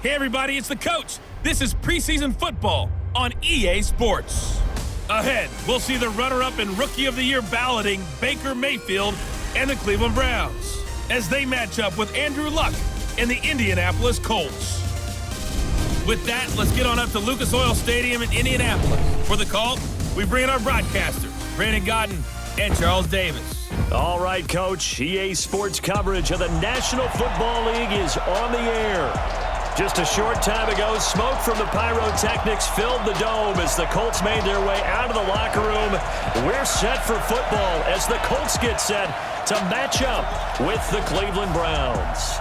Hey everybody, it's the coach. This is preseason football on EA Sports. Ahead, we'll see the runner-up and Rookie of the Year balloting Baker Mayfield and the Cleveland Browns as they match up with Andrew Luck and the Indianapolis Colts. With that, let's get on up to Lucas Oil Stadium in Indianapolis. For the call, we bring in our broadcasters, Brandon Godden and Charles Davis. All right, Coach. EA Sports coverage of the National Football League is on the air. Just a short time ago, smoke from the pyrotechnics filled the dome as the Colts made their way out of the locker room. We're set for football as the Colts get set to match up with the Cleveland Browns.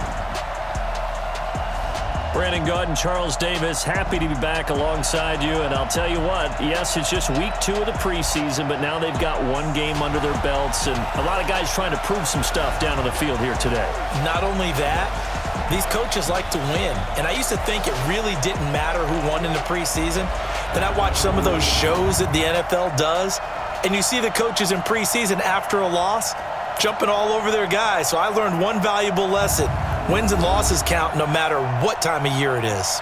Brandon Godden, Charles Davis, happy to be back alongside you. And I'll tell you what, yes, it's just week 2 of the preseason, but now they've got one game under their belts, and a lot of guys trying to prove some stuff down on the field here today. Not only that, these coaches like to win. And I used to think it really didn't matter who won in the preseason. Then I watched some of those shows that the NFL does, and you see the coaches in preseason after a loss jumping all over their guys. So I learned one valuable lesson. Wins and losses count no matter what time of year it is.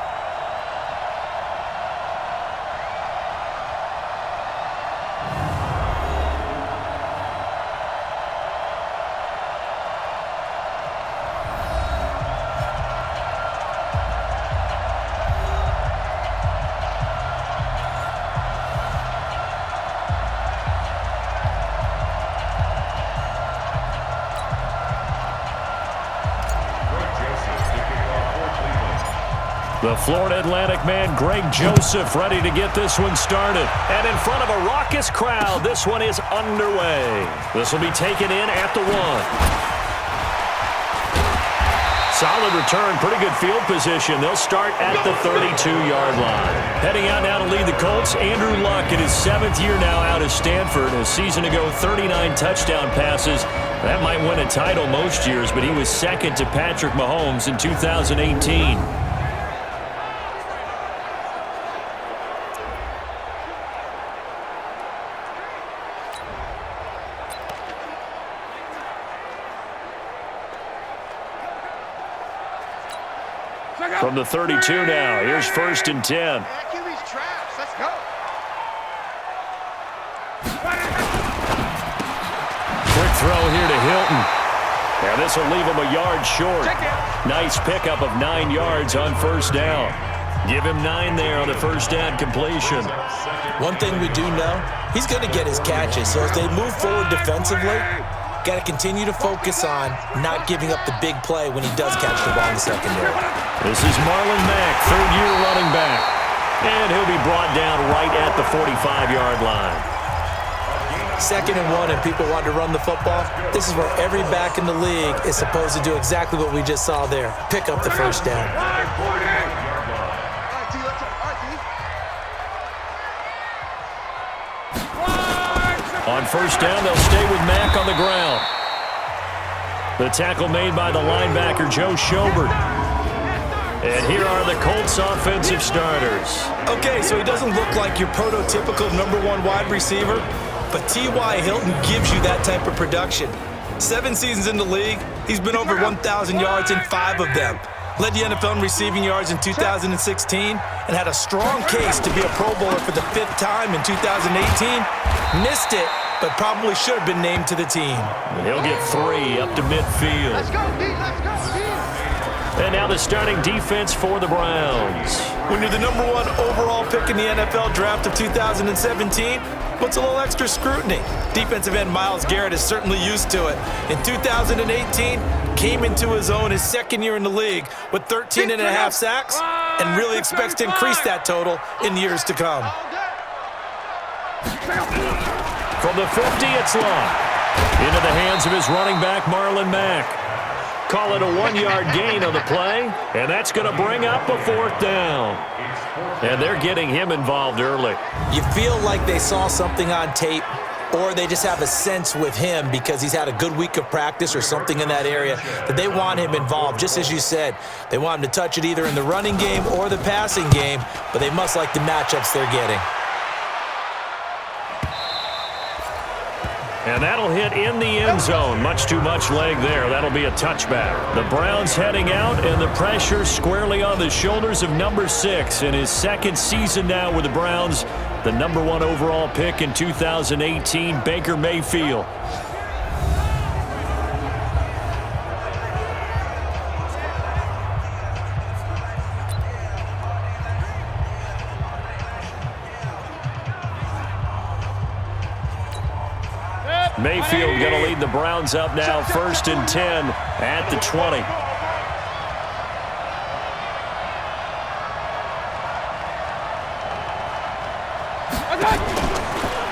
The Florida Atlantic man, Greg Joseph, ready to get this one started. And in front of a raucous crowd, this one is underway. This will be taken in at the 1. Solid return, pretty good field position. They'll start at the 32-yard line. Heading out now to lead the Colts, Andrew Luck in his 7th year now out of Stanford. A season ago, 39 touchdown passes. That might win a title most years, but he was second to Patrick Mahomes in 2018. From the 32 now, here's 1st and 10. Let's go. Quick throw here to Hilton. And this will leave him a yard short. Nice pickup of 9 yards on 1st down. Give him 9 there on the 1st down completion. One thing we do know, he's going to get his catches. So as they move forward defensively, got to continue to focus on not giving up the big play when he does catch the ball in the secondary. This is Marlon Mack, 3rd-year running back. And he'll be brought down right at the 45-yard line. 2nd and 1, and people want to run the football. This is where every back in the league is supposed to do exactly what we just saw there. Pick up the 1st down. On 1st down, they'll stay with Mack on the ground. The tackle made by the linebacker, Joe Schobert. And here are the Colts offensive starters. Okay, so he doesn't look like your prototypical #1 wide receiver, but T.Y. Hilton gives you that type of production. 7 seasons in the league, he's been over 1,000 yards in 5 of them. Led the NFL in receiving yards in 2016 and had a strong case to be a Pro Bowler for the 5th time in 2018. Missed it, but probably should have been named to the team. And he'll get 3 up to midfield. Let's go, D. Let's go, D. And now the starting defense for the Browns. When you're the #1 overall pick in the NFL draft of 2017, puts a little extra scrutiny. Defensive end Myles Garrett is certainly used to it. In 2018, came into his own his 2nd year in the league with 13.5 sacks and really expects to increase that total in years to come. From the 50, it's Luck. Into the hands of his running back, Marlon Mack. Call it a 1-yard gain on the play, and that's going to bring up a 4th down. And they're getting him involved early. You feel like they saw something on tape, or they just have a sense with him because he's had a good week of practice or something in that area that they want him involved. Just as you said, they want him to touch it either in the running game or the passing game, but they must like the matchups they're getting. And that'll hit in the end zone. Much too much leg there. That'll be a touchback. The Browns heading out, and the pressure squarely on the shoulders of number 6 in his second season now with the Browns. The number 1 overall pick in 2018, Baker Mayfield. Mayfield going to lead the Browns up now, 1st and 10 at the 20.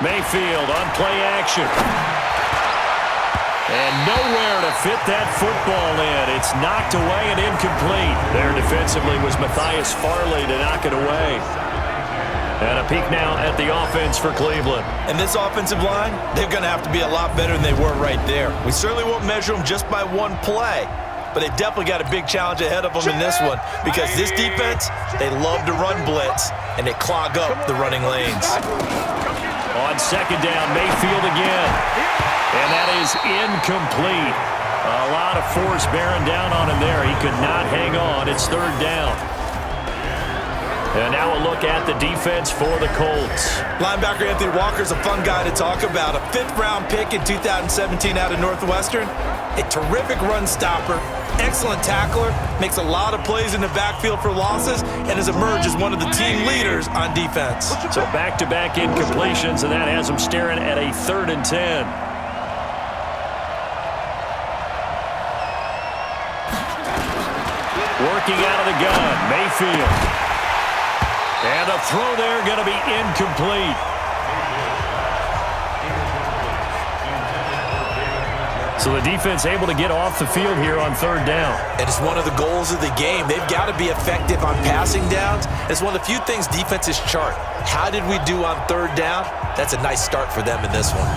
Mayfield on play action. And nowhere to fit that football in. It's knocked away and incomplete. There defensively was Matthias Farley to knock it away. And a peek now at the offense for Cleveland. And this offensive line, they're going to have to be a lot better than they were right there. We certainly won't measure them just by one play, but they definitely got a big challenge ahead of them in this one because this defense, they love to run blitz, and they clog up the running lanes. On 2nd down, Mayfield again. And that is incomplete. A lot of force bearing down on him there. He could not hang on. It's 3rd down. And now a look at the defense for the Colts. Linebacker Anthony Walker's a fun guy to talk about. A 5th-round pick in 2017 out of Northwestern. A terrific run stopper, excellent tackler, makes a lot of plays in the backfield for losses, and has emerged as one of the team leaders on defense. So back-to-back incompletions, and that has him staring at a 3rd and 10. Working out of the gun, Mayfield. And the throw there going to be incomplete. So the defense able to get off the field here on 3rd down. And it's one of the goals of the game. They've got to be effective on passing downs. It's one of the few things defenses chart. How did we do on 3rd down? That's a nice start for them in this one.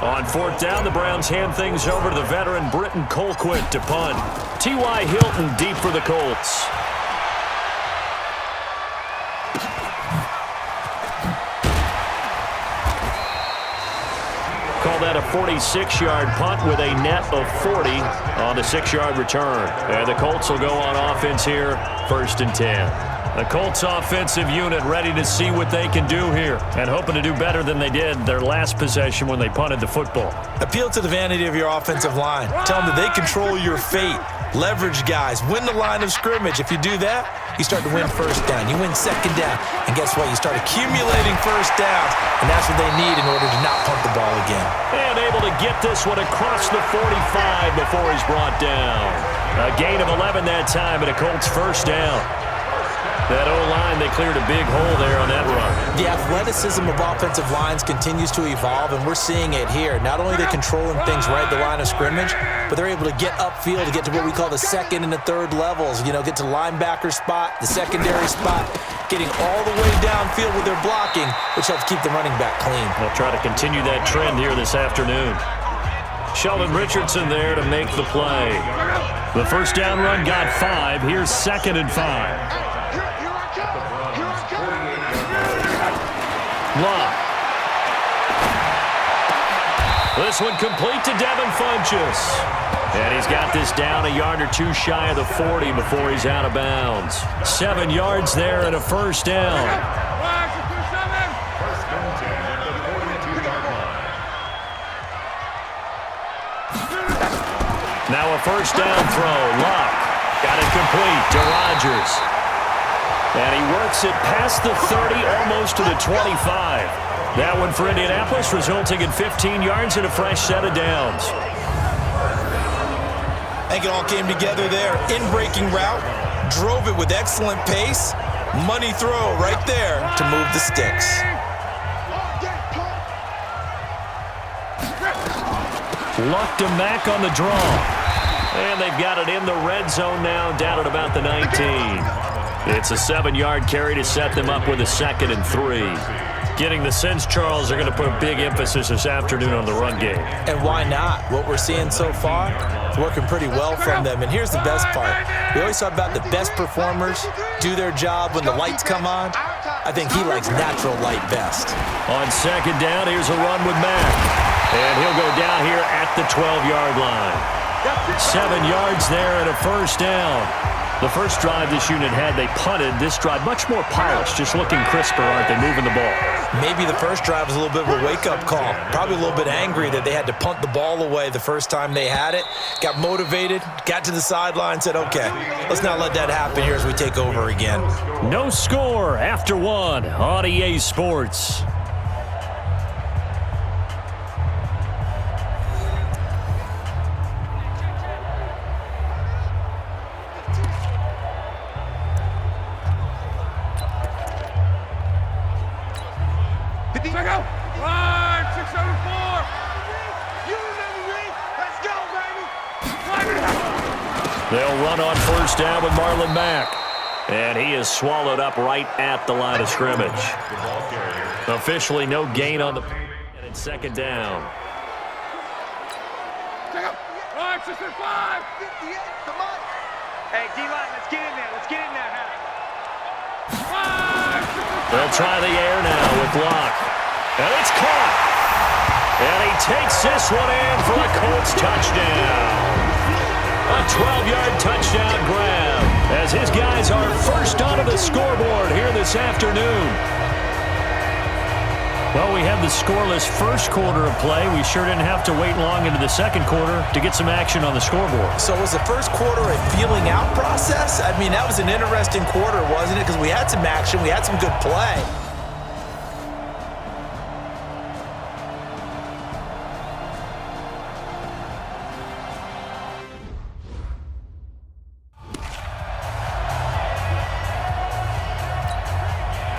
On 4th down, the Browns hand things over to the veteran Britton Colquitt to punt. T.Y. Hilton deep for the Colts. Call that a 46-yard punt with a net of 40 on the 6-yard return. And the Colts will go on offense here, 1st and 10. The Colts offensive unit ready to see what they can do here and hoping to do better than they did their last possession when they punted the football. Appeal to the vanity of your offensive line. Tell them that they control your fate. Leverage guys. Win the line of scrimmage. If you do that, you start to win 1st down. You win 2nd down. And guess what? You start accumulating 1st downs. And that's what they need in order to not punt the ball again. And able to get this one across the 45 before he's brought down. A gain of 11 that time and a Colts 1st down. That O-line, they cleared a big hole there on that run. The athleticism of offensive lines continues to evolve, and we're seeing it here. Not only are they controlling things right at the line of scrimmage, but they're able to get upfield to get to what we call the 2nd and the 3rd levels. You know, get to linebacker spot, the secondary spot, getting all the way downfield with their blocking, which helps keep the running back clean. They'll try to continue that trend here this afternoon. Sheldon Richardson there to make the play. The 1st down run got 5. Here's 2nd and 5. Locke. This one complete to Devin Funchess. And he's got this down a yard or two shy of the 40 before he's out of bounds. 7 yards there and a 1st down. Now a 1st down throw. Locke got it complete to Rodgers. And he works it past the 30, almost to the 25. That one for Indianapolis, resulting in 15 yards and a fresh set of downs. I think it all came together there. In-breaking route, drove it with excellent pace. Money throw right there to move the sticks. Lucked him back on the draw. And they've got it in the red zone now, down at about the 19. It's a 7-yard carry to set them up with a 2nd and 3. Getting the sense, Charles, they're going to put a big emphasis this afternoon on the run game. And why not? What we're seeing so far is working pretty well from them. And here's the best part. We always talk about the best performers do their job when the lights come on. I think he likes natural light best. On second down, here's a run with Mack. And he'll go down here at the 12-yard line. 7 yards there and a first down. The first drive this unit had, they punted. This drive, much more polished, just looking crisper, aren't they, moving the ball? Maybe the first drive was a little bit of a wake-up call. Probably a little bit angry that they had to punt the ball away the first time they had it. Got motivated, got to the sideline, said, okay, let's not let that happen here as we take over again. No score after one on EA Sports. They'll run on first down with Marlon Mack. And he is swallowed up right at the line of scrimmage. Officially no gain on the and it's second down. Hey, D-line, let's get in there. Let's get in there. They'll try the air now with Locke. And it's caught. And he takes this one in for a Colts touchdown. A 12-yard touchdown grab as his guys are first onto the scoreboard here this afternoon. Well, we have the scoreless first quarter of play. We sure didn't have to wait long into the second quarter to get some action on the scoreboard. So was the first quarter a feeling out process? I mean, that was an interesting quarter, wasn't it? Because we had some action, we had some good play.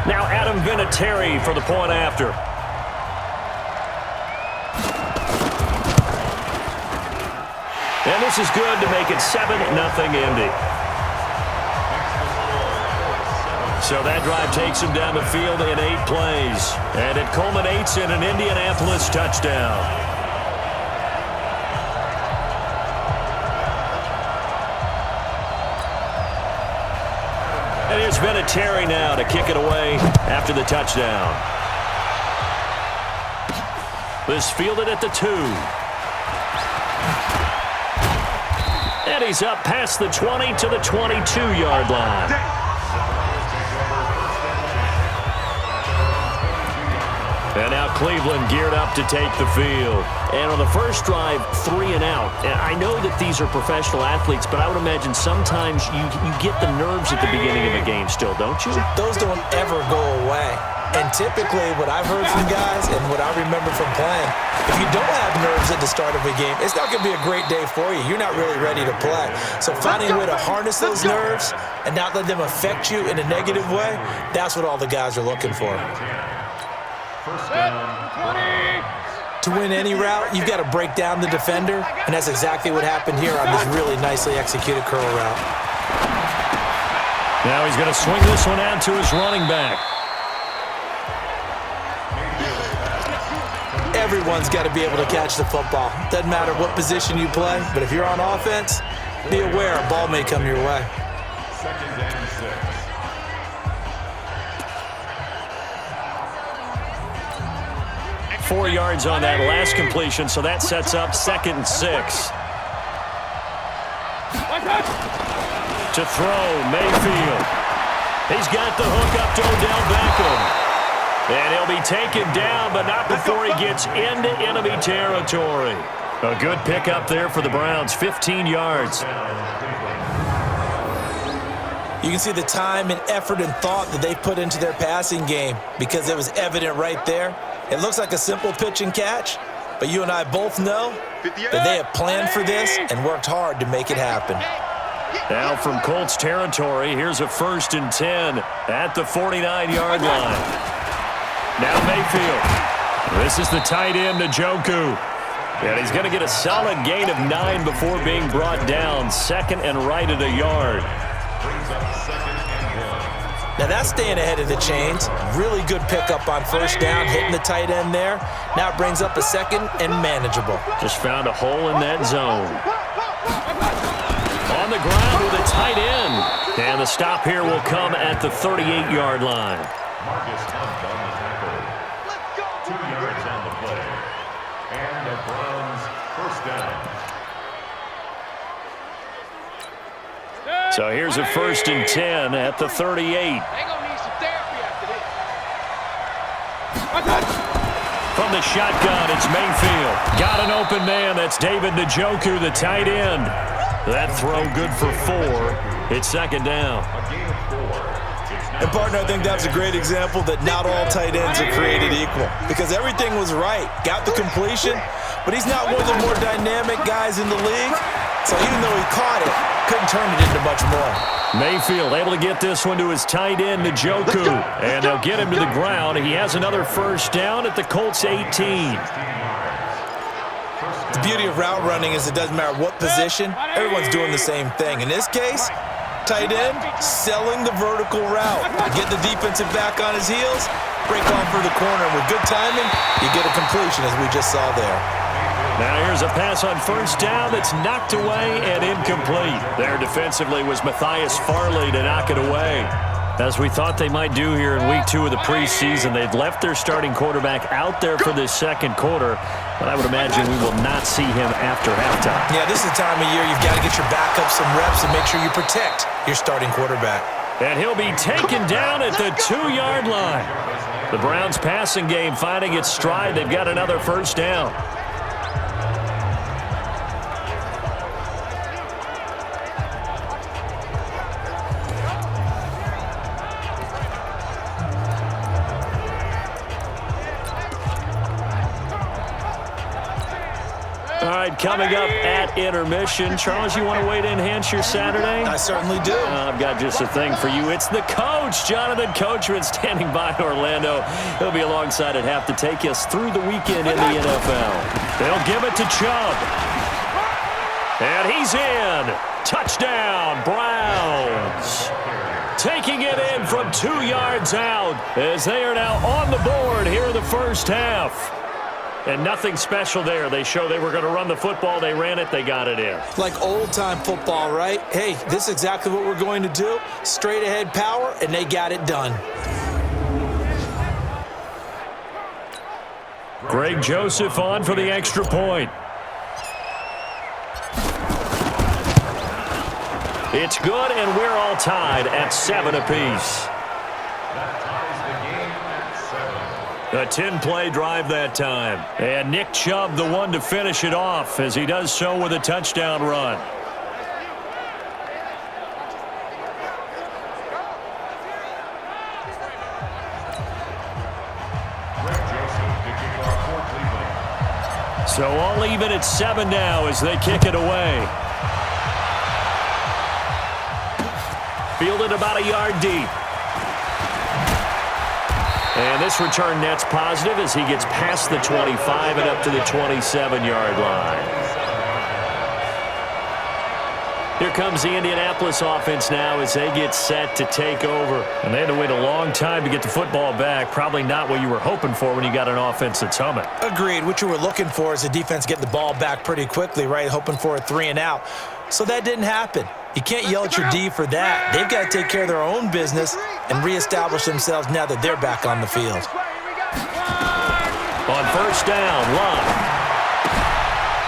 Now Adam Vinatieri for the point after. And this is good to make it 7-0 Indy. So that drive takes him down the field in 8 plays. And it culminates in an Indianapolis touchdown. And here's Vinatieri now to kick it away after the touchdown. This fielded at the 2. And he's up past the 20 to the 22-yard line. And now Cleveland geared up to take the field. And on the first drive, 3 and out. And I know that these are professional athletes, but I would imagine sometimes you get the nerves at the beginning of a game still, don't you? Those don't ever go away. And typically what I've heard from guys and what I remember from playing, if you don't have nerves at the start of a game, it's not going to be a great day for you. You're not really ready to play. So finding a way to harness those nerves and not let them affect you in a negative way, that's what all the guys are looking for. To win any route, you've got to break down the defender, and that's exactly what happened here on this really nicely executed curl route. Now he's going to swing this one out to his running back. Everyone's got to be able to catch the football. Doesn't matter what position you play, but if you're on offense, be aware a ball may come your way. 4 yards on that last completion, so that sets up 2nd and 6. To throw, Mayfield. He's got the hook up to Odell Beckham. And he'll be taken down, but not before he gets into enemy territory. A good pickup there for the Browns, 15 yards. You can see the time and effort and thought that they put into their passing game because it was evident right there. It looks like a simple pitch and catch, but you and I both know that they have planned for this and worked hard to make it happen. Now from Colts territory, here's a 1st and 10 at the 49-yard line. Now Mayfield. This is the tight end, Njoku. And he's going to get a solid gain of 9 before being brought down. 2nd and right at a yard. Now that's staying ahead of the chains. Really good pickup on first down, hitting the tight end there. Now it brings up a 2nd and manageable. Just found a hole in that zone. On the ground with a tight end. And the stop here will come at the 38-yard line. Marcus Hunt on the tackle. 2 yards on the play. And the Browns first down. So here's a 1st and 10 at the 38. They're going to need some therapy after this. From the shotgun, it's Mayfield. Got an open man. That's David Njoku, the tight end. That throw good for 4. It's 2nd down. And, partner, I think that's a great example that not all tight ends are created equal because everything was right. Got the completion, but he's not one of the more dynamic guys in the league. So even though he caught it, couldn't turn it into much more. Mayfield able to get this one to his tight end, Njoku. And they'll get him to the ground. He has another 1st down at the Colts 18. The beauty of route running is it doesn't matter what position, everyone's doing the same thing. In this case, tight end, selling the vertical route. Get the defensive back on his heels, break off for the corner. With good timing, you get a completion as we just saw there. Now here's a pass on 1st down that's knocked away and incomplete. There defensively was Matthias Farley to knock it away. As we thought they might do here in week 2 of the preseason, they'd left their starting quarterback out there for this 2nd quarter, but I would imagine we will not see him after halftime. Yeah, this is the time of year you've got to get your backup some reps and make sure you protect your starting quarterback. And he'll be taken down at the 2-yard line. The Browns passing game finding its stride. They've got another 1st down. All right, coming up at intermission. Charles, you want to wait to enhance your Saturday? I certainly do. I've got just a thing for you. It's the coach, Jonathan Coachman, standing by in Orlando. He'll be alongside at half to take us through the weekend in the NFL. They'll give it to Chubb. And he's in. Touchdown, Browns. Taking it in from 2 yards out as they are now on the board here in the 1st half. And nothing special there. They show they were going to run the football. They ran it. They got it in. Like old-time football, right? Hey, this is exactly what we're going to do. Straight-ahead power, and they got it done. Greg Joseph on for the extra point. It's good, and we're all tied at 7 apiece. A 10-play drive that time. And Nick Chubb, the one to finish it off, as he does so with a touchdown run. So all even at 7 now as they kick it away. Fielded about a yard deep. And this return net's positive as he gets past the 25 and up to the 27-yard line. Here comes the Indianapolis offense now as they get set to take over. And they had to wait a long time to get the football back. Probably not what you were hoping for when you got an offense that's humming. Agreed. What you were looking for is the defense getting the ball back pretty quickly, right? Hoping for a 3 and out. So that didn't happen. You can't yell at your D for that. They've got to take care of their own business and reestablish themselves now that they're back on the field. On 1st down, Love.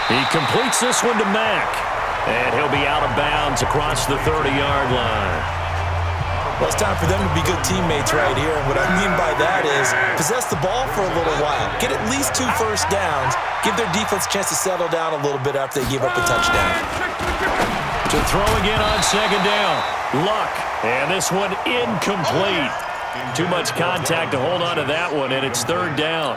He completes this one to Mack. And he'll be out of bounds across the 30-yard line. Well, it's time for them to be good teammates right here. And what I mean by that is possess the ball for a little while. Get at least 2 first downs. Give their defense a chance to settle down a little bit after they give up a touchdown. To throw again on 2nd down. Luck. And this one incomplete. Too much contact to hold on to that one, and it's 3rd down.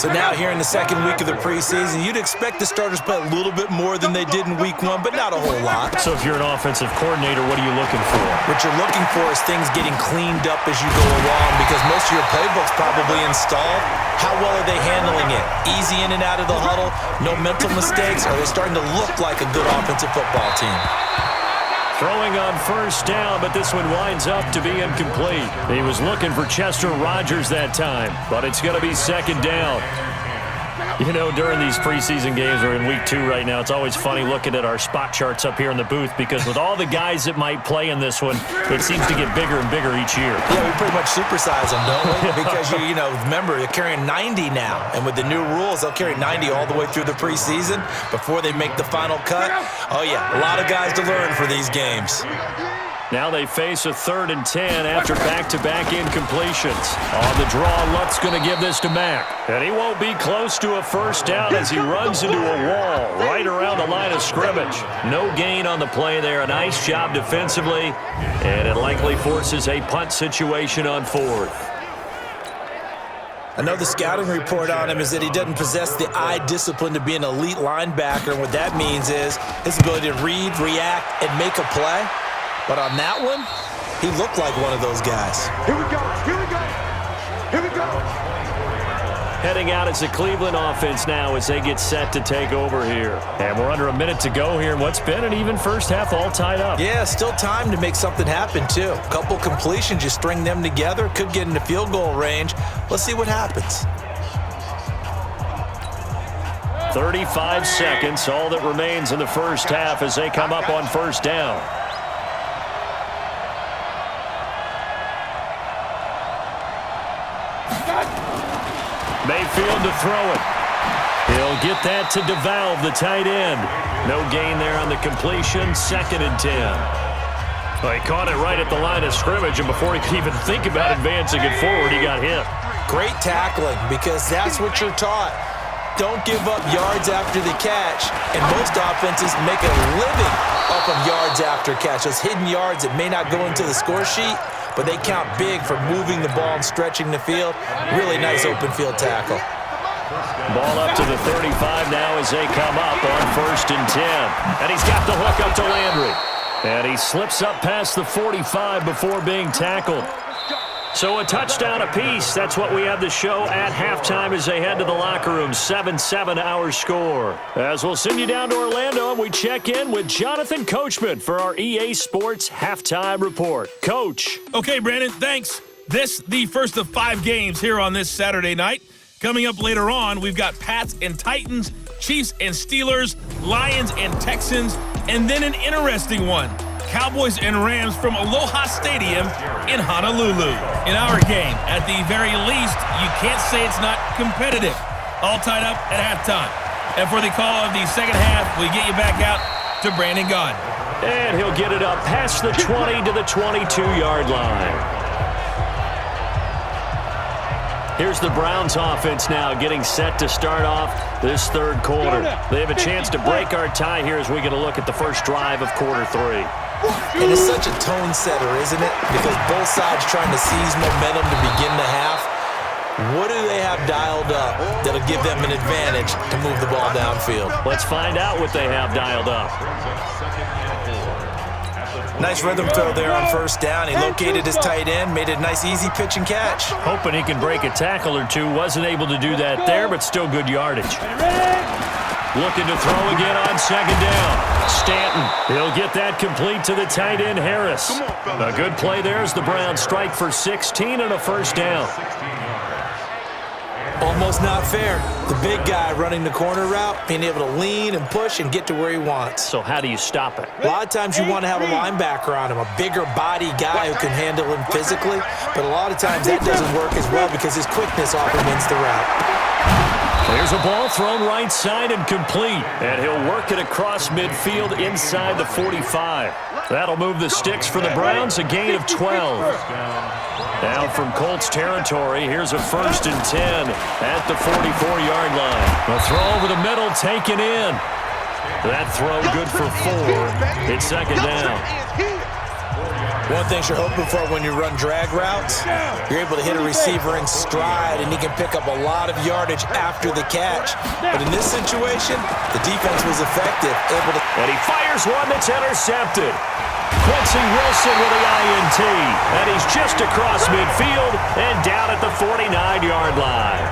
So now here in the 2nd week of the preseason, you'd expect the starters to play a little bit more than they did in week 1, but not a whole lot. So if you're an offensive coordinator, what are you looking for? What you're looking for is things getting cleaned up as you go along because most of your playbook's probably installed. How well are they handling it? Easy in and out of the huddle, no mental mistakes? Are they starting to look like a good offensive football team? Throwing on 1st down, but this one winds up to be incomplete. He was looking for Chester Rogers that time, but it's going to be 2nd down. You know, during these preseason games, we're in week 2 right now, it's always funny looking at our spot charts up here in the booth because with all the guys that might play in this one, it seems to get bigger and bigger each year. Yeah, we pretty much supersize them, don't we? Because, you know, remember, they're carrying 90 now. And with the new rules, they'll carry 90 all the way through the preseason before they make the final cut. Oh, yeah, a lot of guys to learn for these games. Now they face a 3rd and 10 after back-to-back incompletions. On the draw, Luck's going to give this to Mack. And he won't be close to a first down as he runs into a wall right around the line of scrimmage. No gain on the play there. A nice job defensively. And it likely forces a punt situation on 4th. I know the scouting report on him is that he doesn't possess the eye discipline to be an elite linebacker. And what that means is his ability to read, react, and make a play. But on that one, he looked like one of those guys. Here we go, here we go, here we go. Heading out as the Cleveland offense now as they get set to take over here. And we're under a minute to go here in what's been an even first half all tied up. Yeah, still time to make something happen, too. A couple completions, you string them together, could get into field goal range. Let's see what happens. 35 seconds, all that remains in the first half as they come up on first down. Mayfield to throw it. He'll get that to DeValve, the tight end. No gain there on the completion, 2nd and 10. Well, he caught it right at the line of scrimmage, and before he could even think about advancing it forward, he got hit. Great tackling, because that's what you're taught. Don't give up yards after the catch, and most offenses make a living off of yards after catch. Those hidden yards that may not go into the score sheet, but they count big for moving the ball and stretching the field. Really nice open field tackle. Ball up to the 35 now as they come up on 1st and 10. And he's got the hook up to Landry. And he slips up past the 45 before being tackled. So a touchdown apiece. That's what we have the show at halftime as they head to the locker room. 7-7 our score. As we'll send you down to Orlando and we check in with Jonathan Coachman for our EA Sports Halftime Report. Coach. Okay, Brandon, thanks. This, the first of 5 games here on this Saturday night. Coming up later on, we've got Pats and Titans, Chiefs and Steelers, Lions and Texans, and then an interesting one. Cowboys and Rams from Aloha Stadium in Honolulu. In our game, at the very least, you can't say it's not competitive. All tied up at halftime. And for the call of the second half, we get you back out to Brandon Gaudin. And he'll get it up past the 20 to the 22-yard line. Here's the Browns offense now getting set to start off this 3rd quarter. They have a chance to break our tie here as we get a look at the first drive of quarter 3. And it's such a tone setter, isn't it? Because both sides trying to seize momentum to begin the half. What do they have dialed up that'll give them an advantage to move the ball downfield? Let's find out what they have dialed up. Nice rhythm throw there on first down. He located his tight end, made a nice easy pitch and catch. Hoping he can break a tackle or two. Wasn't able to do that there, but still good yardage. Looking to throw again on 2nd down. Stanton, he'll get that complete to the tight end, Harris. A good play there as the Browns strike for 16 and a first down. Almost not fair. The big guy running the corner route, being able to lean and push and get to where he wants. So how do you stop it? A lot of times you want to have a linebacker on him, a bigger body guy who can handle him physically, but a lot of times that doesn't work as well because his quickness often wins the route. There's a ball thrown right side and complete, and he'll work it across midfield inside the 45. That'll move the sticks for the Browns, a gain of 12. Now from Colts territory, here's a 1st and 10 at the 44-yard line. A throw over the middle, taken in. That throw good for 4. It's 2nd down. One thing you're hoping for when you run drag routes, you're able to hit a receiver in stride, and he can pick up a lot of yardage after the catch. But in this situation, the defense was effective, able to... And he fires one that's intercepted. Quincy Wilson with the INT, and he's just across midfield and down at the 49-yard line.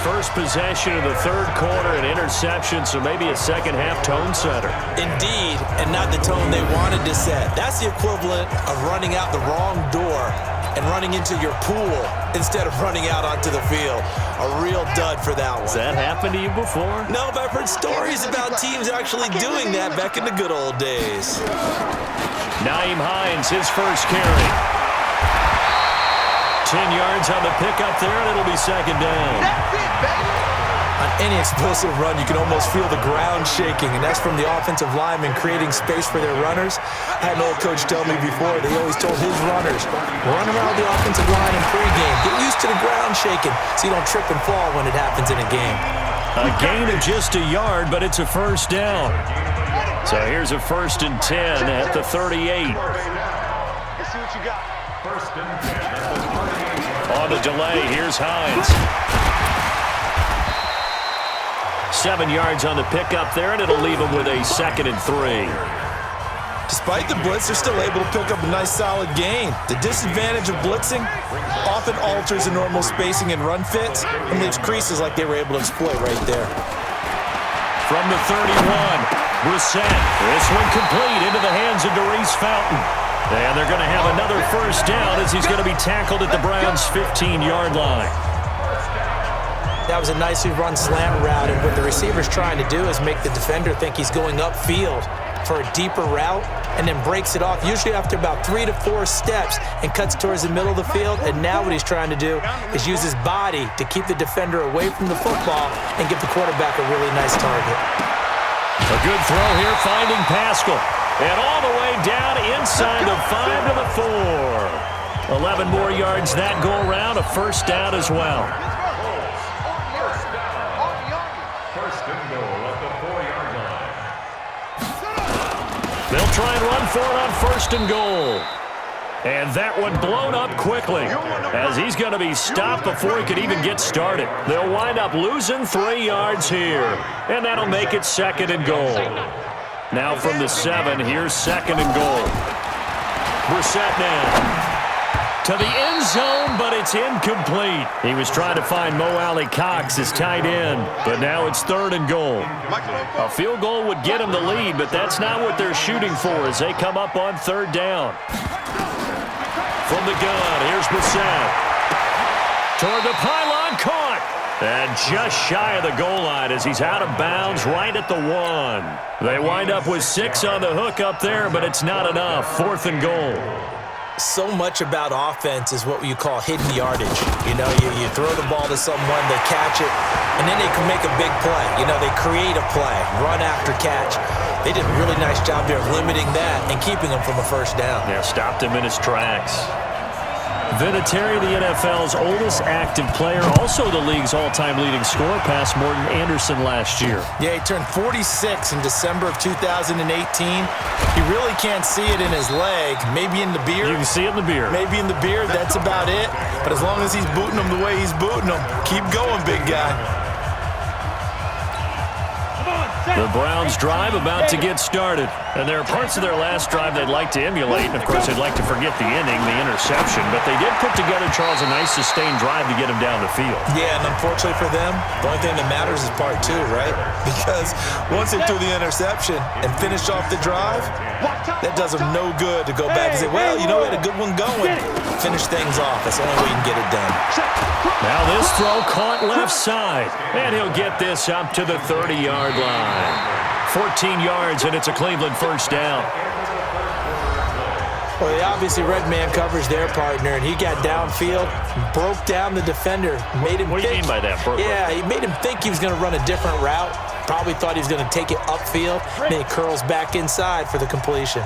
first possession of the third quarter, an interception, so maybe a second-half tone setter. Indeed, and not the tone they wanted to set. That's the equivalent of running out the wrong door and running into your pool instead of running out onto the field. A real dud for that one. Has that happened to you before? No, but I've heard stories about teams actually doing that back in the good old days. Nyheim Hines, his first carry. 10 yards on the pickup there, and it'll be second down. That's it, baby. On any explosive run, you can almost feel the ground shaking, and that's from the offensive linemen creating space for their runners. I had an old coach tell me before, they always told his runners, run around the offensive line in pregame. Get used to the ground shaking so you don't trip and fall when it happens in a game. A gain of just a yard, but it's a first down. So here's a 1st and 10 at the 38. Let's see what you got. 1st and 10 at the 38. On the delay, here's Hines. 7 yards on the pickup there, and it'll leave him with a 2nd and 3. Despite the blitz, they're still able to pick up a nice solid gain. The disadvantage of blitzing often alters the normal spacing and run fits and leaves creases like they were able to exploit right there. From the 31, Brissett. This one complete into the hands of Darius Fountain. And they're going to have another first down as he's going to be tackled at the Browns' 15-yard line. That was a nicely run slant route, and what the receiver's trying to do is make the defender think he's going upfield for a deeper route and then breaks it off, usually after about 3 to 4 steps, and cuts towards the middle of the field. And now what he's trying to do is use his body to keep the defender away from the football and give the quarterback a really nice target. A good throw here, finding Pascal. And all the way down inside the 5 to the 4. 11 more yards that go around, a first down as well. First and goal at the 4-yard line. They'll try and run for it on 1st and goal. And that one blown up quickly as he's going to be stopped before he could even get started. They'll wind up losing 3 yards here, and that'll make it 2nd and goal. Now from the 7, here's 2nd and goal. Brissett now to the end zone, but it's incomplete. He was trying to find Mo Alley Cox as tight end, but now it's 3rd and goal. A field goal would get him the lead, but that's not what they're shooting for as they come up on 3rd down. From the gun, here's Brissett. Toward the pylon, caught. And just shy of the goal line as he's out of bounds right at the 1. They wind up with 6 on the hook up there, but it's not enough. 4th and goal. So much about offense is what you call hidden yardage. You know, you throw the ball to someone, they catch it, and then they can make a big play. You know, they create a play, run after catch. They did a really nice job there of limiting that and keeping him from a first down. Yeah, stopped him in his tracks. Vinatieri, the NFL's oldest active player, also the league's all-time leading scorer, past Morton Anderson last year. Yeah, he turned 46 in December of 2018. He really can't see it in his leg, maybe in the beard. You can see it in the beard. Maybe in the beard, that's about it. But as long as he's booting them the way he's booting them, keep going, big guy. The Browns drive about to get started. And there are parts of their last drive they'd like to emulate. And, of course, they'd like to forget the inning, the interception. But they did put together, Charles, a nice sustained drive to get him down the field. Yeah, and unfortunately for them, the only thing that matters is part 2, right? Because once they threw the interception and finished off the drive, that does them no good to go back and say, well, you know, we had a good one going. Finish things off. That's the only way you can get it done. Now this throw caught left side. And he'll get this up to the 30-yard line. 14 yards, and it's a Cleveland first down. Well, they obviously red man covers their partner, and he got downfield, broke down the defender, made him What do you mean by that, Brooklyn? Yeah, he made him think he was going to run a different route. Probably thought he was going to take it upfield. Then he curls back inside for the completion.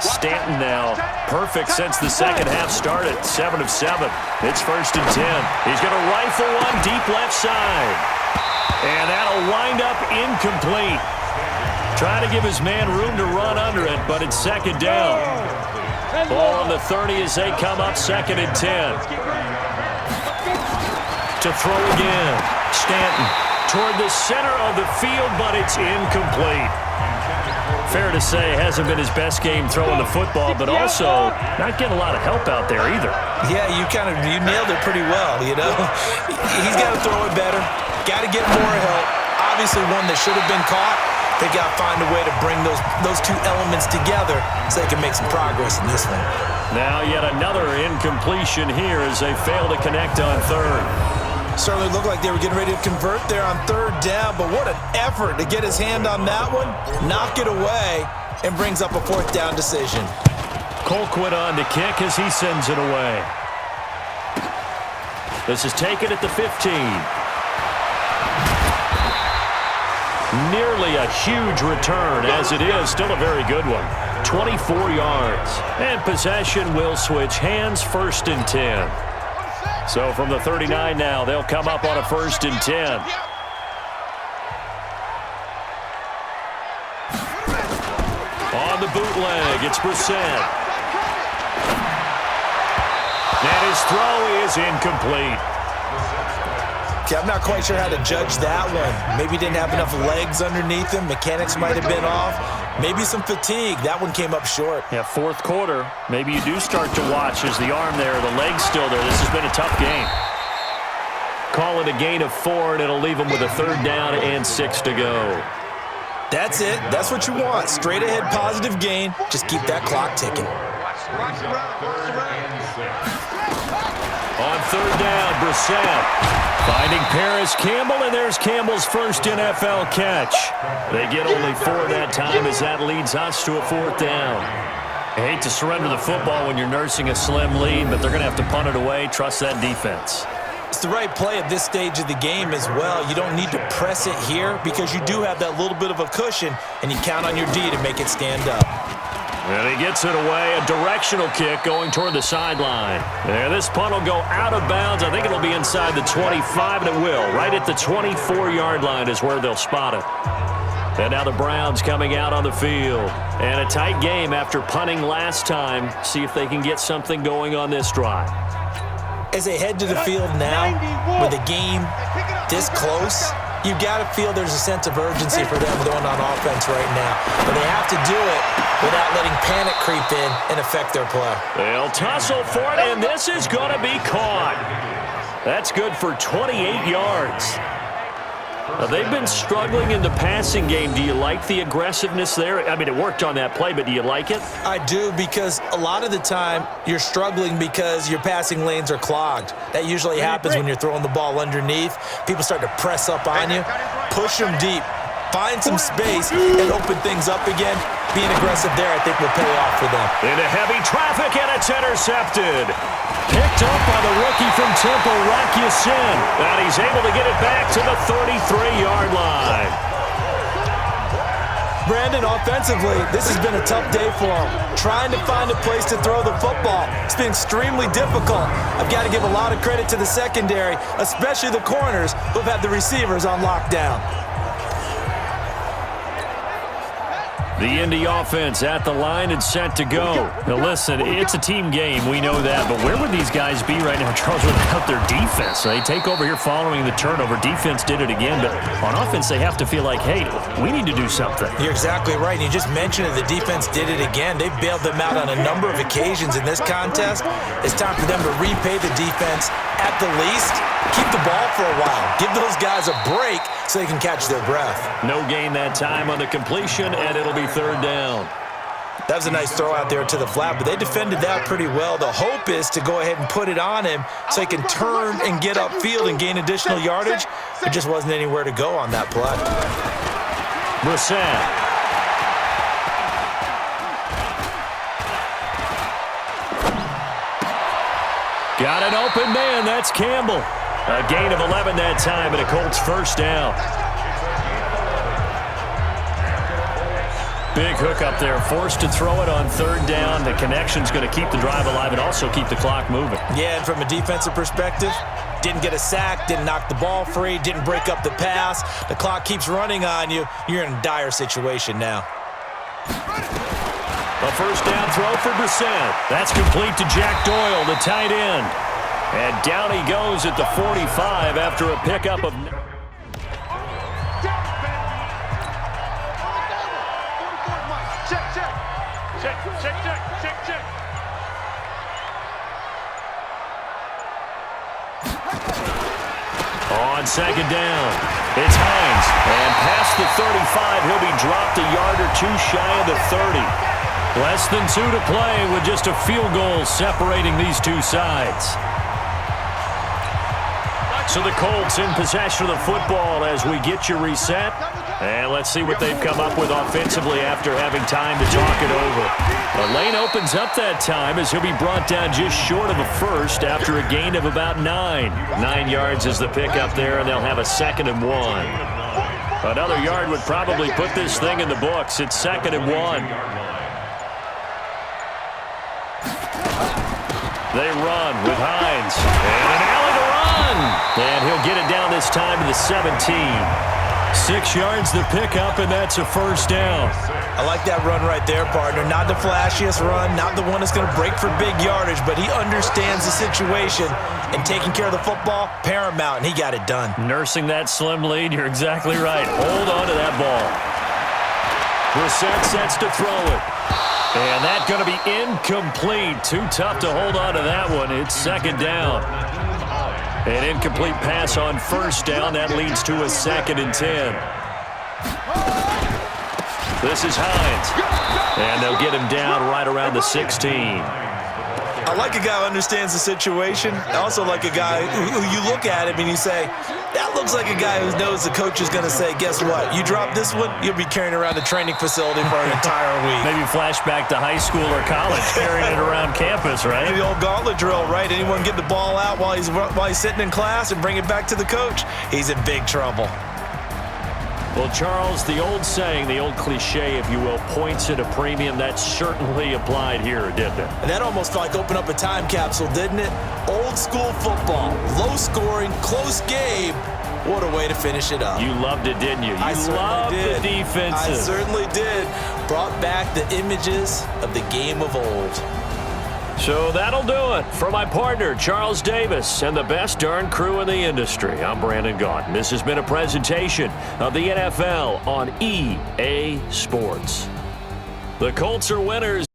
Stanton now, perfect since the second half started, 7 of 7. It's 1st and 10. He's going to rifle one deep left side. And that'll wind up incomplete. Trying to give his man room to run under it, but it's 2nd down. Ball on the 30 as they come up 2nd and 10. To throw again. Stanton toward the center of the field, but it's incomplete. fair to say, hasn't been his best game throwing the football, but also not getting a lot of help out there either. Yeah, you nailed it pretty well, you know. He's got to throw it better, got to get more help. Obviously one that should have been caught. They got to find a way to bring those two elements together so they can make some progress in this one. Now yet another incompletion here as they fail to connect on third. Certainly looked like they were getting ready to convert there on third down, but what an effort to get his hand on that one, knock it away, and brings up a fourth down decision. Colquitt on to kick as he sends it away. This is taken at the 15. Nearly a huge return as it is. Still a very good one. 24 yards. And possession will switch hands, 1st and 10. So from the 39 now, they'll come up on a 1st and 10. On the bootleg, it's Brissett. And his throw is incomplete. Okay, I'm not quite sure how to judge that one. Maybe didn't have enough legs underneath him. Mechanics might have been off. Maybe some fatigue. That one came up short. Yeah, 4th quarter. Maybe you do start to watch as the arm there, the leg's still there. This has been a tough game. Call it a gain of 4, and it'll leave them with a 3rd down and 6 to go. That's it. That's what you want. Straight ahead positive gain. Just keep that clock ticking. On 3rd down, Brissett finding Paris Campbell, and there's Campbell's first NFL catch. They get only 4 that time as that leads us to a 4th down. I hate to surrender the football when you're nursing a slim lead, but they're going to have to punt it away. Trust that defense. It's the right play at this stage of the game as well. You don't need to press it here because you do have that little bit of a cushion, and you count on your D to make it stand up. And he gets it away, a directional kick going toward the sideline. And this punt will go out of bounds. I think it'll be inside the 25, and it will. Right at the 24-yard line is where they'll spot it. And now the Browns coming out on the field. And a tight game after punting last time. See if they can get something going on this drive. As they head to the field now, with the game this close, you got to feel there's a sense of urgency for them going on offense right now. But they have to do it without letting panic creep in and affect their play. They'll tussle for it, and this is going to be caught. That's good for 28 yards. Now, they've been struggling in the passing game. Do you like the aggressiveness there? I mean, it worked on that play, but do you like it? I do, because a lot of the time you're struggling because your passing lanes are clogged. That usually happens when you're throwing the ball underneath. People start to press up on you. Push them deep. Find some space and open things up again. Being aggressive there, I think, will pay off for them. Into heavy traffic, and it's intercepted. Picked up by the rookie from Temple, Rock Ya-Sin. And he's able to get it back to the 33-yard line. Brandon, offensively, this has been a tough day for him. Trying to find a place to throw the football. It's been extremely difficult. I've got to give a lot of credit to the secondary, especially the corners who've had the receivers on lockdown. The Indy offense at the line and set to go. Now listen, it's a team game, we know that, but where would these guys be right now, Charles, without their defense? They take over here following the turnover. Defense did it again, but on offense they have to feel like, hey, we need to do something. You're exactly right. You just mentioned it. The defense did it again. They bailed them out on a number of occasions in this contest. It's time for them to repay the defense at the least. Keep the ball for a while. Give those guys a break so they can catch their breath. No gain that time on the completion, and it'll be 3rd down. That was a nice throw out there to the flat, but they defended that pretty well. The hope is to go ahead and put it on him so he can turn and get upfield and gain additional yardage. There just wasn't anywhere to go on that play. Brissett. Got an open man. That's Campbell. A gain of 11 that time, and a Colts 1st down. Big hook up there, forced to throw it on 3rd down. The connection's going to keep the drive alive and also keep the clock moving. Yeah, and from a defensive perspective, didn't get a sack, didn't knock the ball free, didn't break up the pass. The clock keeps running on you. You're in a dire situation now. A 1st down throw for Brissett. That's complete to Jack Doyle, the tight end. And down he goes at the 45 after a pickup of... Check. On second down, it's Hines. And past the 35, he'll be dropped a yard or two shy of the 30. Less than 2 to play with just a field goal separating these two sides. So the Colts in possession of the football as we get you reset. And let's see what they've come up with offensively after having time to talk it over. A lane opens up that time as he'll be brought down just short of a first after a gain of about 9. 9 yards is the pickup there, and they'll have a 2nd and 1. Another yard would probably put this thing in the books. It's 2nd and 1. They run with Hines. And an alley to run. And he'll get it down this time to the 17. 6 yards the pickup, and that's a first down. I like that run right there, partner. Not the flashiest run, not the one that's going to break for big yardage, but he understands the situation, and taking care of the football, paramount, and he got it done. Nursing that slim lead, you're exactly right. Hold on to that ball. Brissett sets to throw it. And that's going to be incomplete. Too tough to hold on to that one. It's 2nd down. An incomplete pass on first down. That leads to a 2nd and 10. This is Hines. And they'll get him down right around the 16. I like a guy who understands the situation. I also like a guy who you look at him and you say, that looks like a guy who knows the coach is going to say, guess what? You drop this one, you'll be carrying around the training facility for an entire week. Maybe flashback to high school or college, carrying it around campus, right? The old gauntlet drill, right? Anyone get the ball out while he's sitting in class and bring it back to the coach, he's in big trouble. Well, Charles, the old saying, the old cliche, if you will, points at a premium, that certainly applied here, didn't it? And that almost felt like open up a time capsule, didn't it? Old school football, low scoring, close game. What a way to finish it up. You loved it, didn't you? I loved did. The defenses. I certainly did. Brought back the images of the game of old. So that'll do it. For my partner, Charles Davis, and the best darn crew in the industry, I'm Brandon Gaudin. This has been a presentation of the NFL on EA Sports. The Colts are winners.